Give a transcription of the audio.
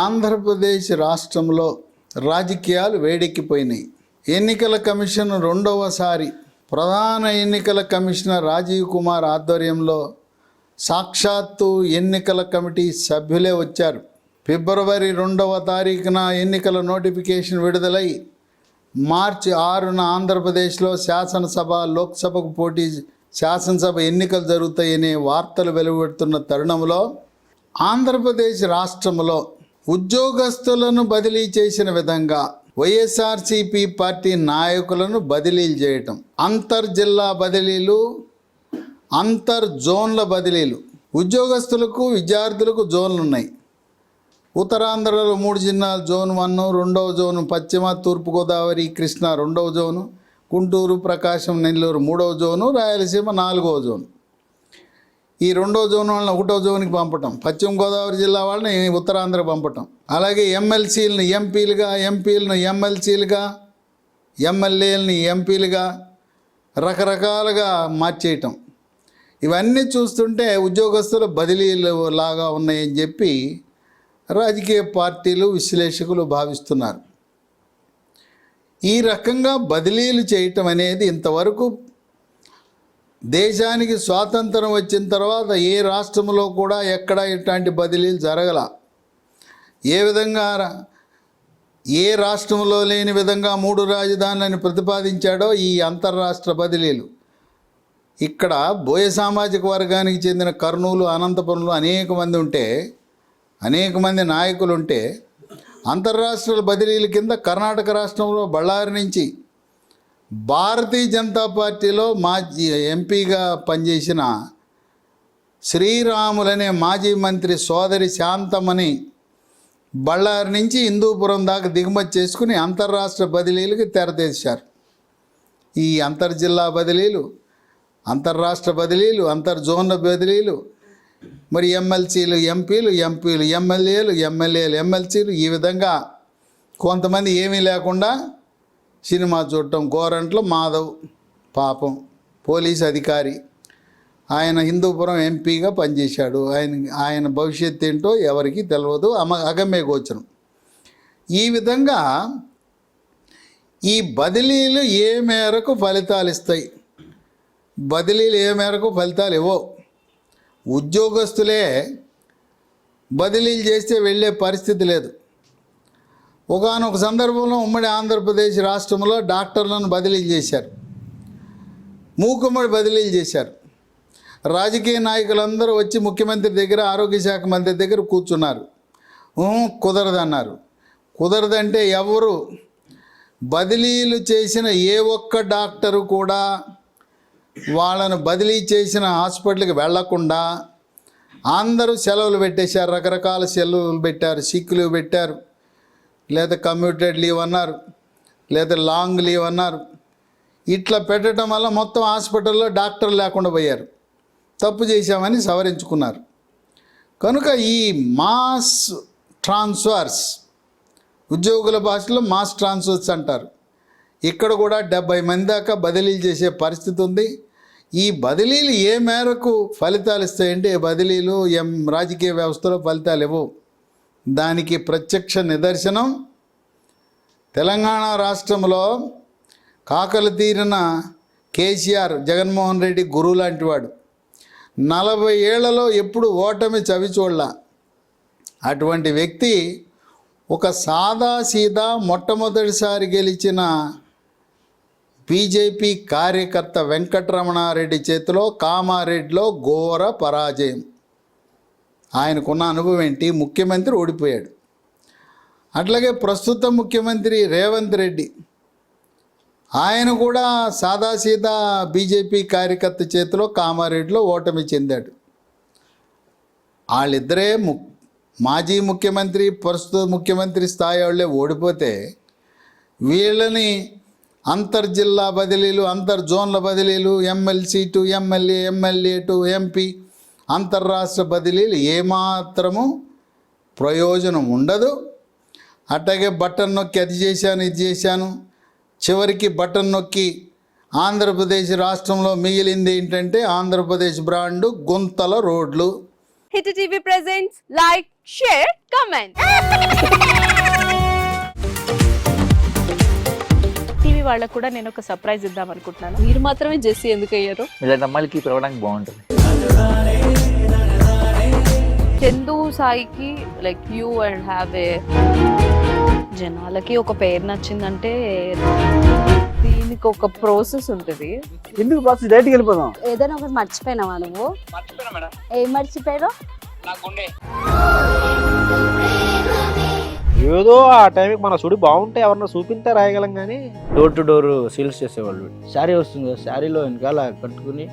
ఆంధ్రప్రదేశ్ రాష్ట్రంలో రాజకీయాలు వేడెక్కిపోయినాయి. ఎన్నికల కమిషన్ రెండవసారి ప్రధాన ఎన్నికల కమిషనర్ రాజీవ్ కుమార్ ఆధ్వర్యంలో సాక్షాత్తు ఎన్నికల కమిటీ సభ్యులే వచ్చారు. ఫిబ్రవరి 2వ తారీఖున ఎన్నికల నోటిఫికేషన్ విడుదలై మార్చి 6న ఆంధ్రప్రదేశ్లో శాసనసభ, లోక్సభకు పోటీ శాసనసభ ఎన్నికలు జరుగుతాయనే వార్తలు వెలువడుతున్న తరుణంలో ఆంధ్రప్రదేశ్ రాష్ట్రంలో ఉద్యోగస్తులను బదిలీ చేసిన విధంగా వైఎస్ఆర్సీపీ పార్టీ నాయకులను బదిలీలు చేయటం, అంతర్జిల్లా బదిలీలు, అంతర్జోన్ల బదిలీలు. ఉద్యోగస్తులకు, విద్యార్థులకు జోన్లు ఉన్నాయి. ఉత్తరాంధ్రలో 3 జిల్లాలు జోన్ 1, 2వ జోను పశ్చిమ తూర్పుగోదావరి కృష్ణా 2వ జోను, గుంటూరు ప్రకాశం నెల్లూరు 3వ జోను, రాయలసీమ 4వ జోను. ఈ 2వ జోన్ వాళ్ళని 1వ జోన్కి పంపటం, పశ్చిమ గోదావరి జిల్లా వాళ్ళని ఉత్తరాంధ్ర పంపటం. అలాగే ఎమ్మెల్సీలను ఎంపీలుగా, ఎంపీలను ఎమ్మెల్సీలుగా, ఎమ్మెల్యేలని ఎంపీలుగా రకరకాలుగా మార్చేయటం. ఇవన్నీ చూస్తుంటే ఉద్యోగస్తుల బదిలీలు లాగా ఉన్నాయని చెప్పి రాజకీయ పార్టీలు, విశ్లేషకులు భావిస్తున్నారు. ఈ రకంగా బదిలీలు చేయటం అనేది ఇంతవరకు దేశానికి స్వాతంత్రం వచ్చిన తర్వాత ఏ రాష్ట్రంలో కూడా ఎక్కడ ఇట్లాంటి బదిలీలు జరగల. ఏ విధంగా ఏ రాష్ట్రంలో లేని విధంగా 3 రాజధానులను ప్రతిపాదించాడో ఈ అంతర్రాష్ట్ర బదిలీలు ఇక్కడ బోయ సామాజిక వర్గానికి చెందిన కర్నూలు, అనంతపురంలో అనేక మంది నాయకులు ఉంటే అంతర్రాష్ట్ర బదిలీల కింద కర్ణాటక రాష్ట్రంలో బళ్ళారి నుంచి భారతీయ జనతా పార్టీలో మాజీ ఎంపీగా పనిచేసిన శ్రీరాములనే మాజీ మంత్రి సోదరి శాంతమ్మని బళ్ళారి నుంచి హిందూపురం దాకా దిగుమతి చేసుకుని అంతర్రాష్ట్ర బదిలీలకు తెరతీశారు. ఈ అంతర్జిల్లా బదిలీలు, అంతర్రాష్ట్ర బదిలీలు, అంతర్జోన్ల బదిలీలు, మరి ఎమ్మెల్సీలు ఎంపీలు, ఎంపీలు ఎమ్మెల్యేలు, ఎమ్మెల్యేలు ఎమ్మెల్సీలు, ఈ విధంగా కొంతమంది ఏమీ లేకుండా సినిమా చూడటం. గోరంట్ల మాధవ్ పాపం పోలీస్ అధికారి, ఆయన హిందూపురం ఎంపీగా పనిచేశాడు. ఆయన భవిష్యత్తు ఏంటో ఎవరికి తెలియదు, అగమ్య గోచరం. ఈ విధంగా ఈ బదిలీలు ఏ మేరకు ఫలితాలు ఇస్తాయి, బదిలీలు ఏ మేరకు ఫలితాలు ఇవ్వవు. ఉద్యోగస్తులే బదిలీలు చేస్తే వెళ్ళే పరిస్థితి లేదు. ఒకానొక సందర్భంలో ఉమ్మడి ఆంధ్రప్రదేశ్ రాష్ట్రంలో డాక్టర్లను బదిలీలు చేశారు, మూకుమ్మడి బదిలీలు చేశారు. రాజకీయ నాయకులందరూ వచ్చి ముఖ్యమంత్రి దగ్గర, ఆరోగ్య శాఖ మంత్రి దగ్గర కూర్చున్నారు. కుదరదన్నారు. కుదరదంటే ఎవరు బదిలీలు చేసిన ఏ ఒక్క డాక్టరు కూడా వాళ్ళను బదిలీ చేసిన హాస్పిటల్కి వెళ్లకుండా అందరూ సెలవులు పెట్టేశారు. రకరకాల సెలవులు పెట్టారు, సిక్ లీవ్ పెట్టారు, లేదా కమ్యూటెడ్ లీవ్ అన్నారు, లేదా లాంగ్ లీవ్ అన్నారు. ఇట్లా పెట్టడం వల్ల మొత్తం హాస్పిటల్లో డాక్టర్లు లేకుండా పోయారు. తప్పు చేశామని సవరించుకున్నారు. కనుక ఈ మాస్ ట్రాన్స్ఫర్స్, ఉద్యోగుల భాషలో మాస్ ట్రాన్స్ఫర్స్ అంటారు. ఇక్కడ కూడా 70 మంది దాకా బదిలీలు చేసే పరిస్థితి ఉంది. ఈ బదిలీలు ఏ మేరకు ఫలితాలు ఇస్తాయంటే బదిలీలు రాజకీయ వ్యవస్థలో ఫలితాలు ఇవ్వవు. దానికి ప్రత్యక్ష నిదర్శనం తెలంగాణ రాష్ట్రంలో కాకలు తీరిన కేసీఆర్, జగన్మోహన్ రెడ్డి గురువు లాంటి వాడు. 40 ఏళ్లలో ఎప్పుడు ఓటమి చవి చూడలా. అటువంటి వ్యక్తి ఒక సాదాసీదా మొట్టమొదటిసారి గెలిచిన బీజేపీ కార్యకర్త వెంకటరమణారెడ్డి చేతిలో కామారెడ్డిలో ఘోర పరాజయం. ఆయనకున్న అనుభవం ఏంటి? ముఖ్యమంత్రి ఓడిపోయాడు. అట్లాగే ప్రస్తుత ముఖ్యమంత్రి రేవంత్ రెడ్డి, ఆయన కూడా సాదాసీదా బీజేపీ కార్యకర్త చేతిలో కామారెడ్డిలో ఓటమి చెందాడు. వాళ్ళిద్దరే మాజీ ముఖ్యమంత్రి, ప్రస్తుత ముఖ్యమంత్రి స్థాయి వాళ్ళే ఓడిపోతే వీళ్ళని అంతర్జిల్లా బదిలీలు, అంతర్జోన్ల బదిలీలు, MLC to MLA, MLA to MP, అంతర్రాష్ట్ర బదిలీలు ఏమాత్రము ప్రయోజనం ఉండదు. అట్లాగే బటన్ నొక్కి అది చేశాను, ఇది చేశాను, చివరికి బటన్ నొక్కి ఆంధ్రప్రదేశ్ రాష్ట్రంలో మిగిలింది ఏంటంటే ఆంధ్రప్రదేశ్ బ్రాండు గుంతల రోడ్లు, hit TV presents like, share, comment. TV వాళ్ళకు కూడా నేను ఒక సర్ప్రైజ్ ఇద్దాం అనుకుంటున్నాను. మీరు మాత్రమే జెస్సీ ఎందుకు అయ్యారు? ఇలాంటి అమ్మాయిలకి పిలవడానికి బాగుంటుంది. చందు సాయికి like you and have a జనాలకి ఒక పేరు నచ్చిందంటే దీనికి ఒక ప్రాసెస్ ఉంటుంది. ఎందుకు బాస్ డైరెక్ట్కి వెళ్ళిపోదాం. ఏదైనా ఒకటి మర్చిపోయినావా నువ్వు? ఏం మర్చిపోయావు? ఏదో ఆ టైంకి మన సుడి బాగుంటే ఎవరన్నా చూపింతే రాయగలం కానీ డోర్ టు డోర్ సేల్స్ చేసేవాళ్ళు. శారీ వస్తుంది, శారీలో వెనకాల కట్టుకుని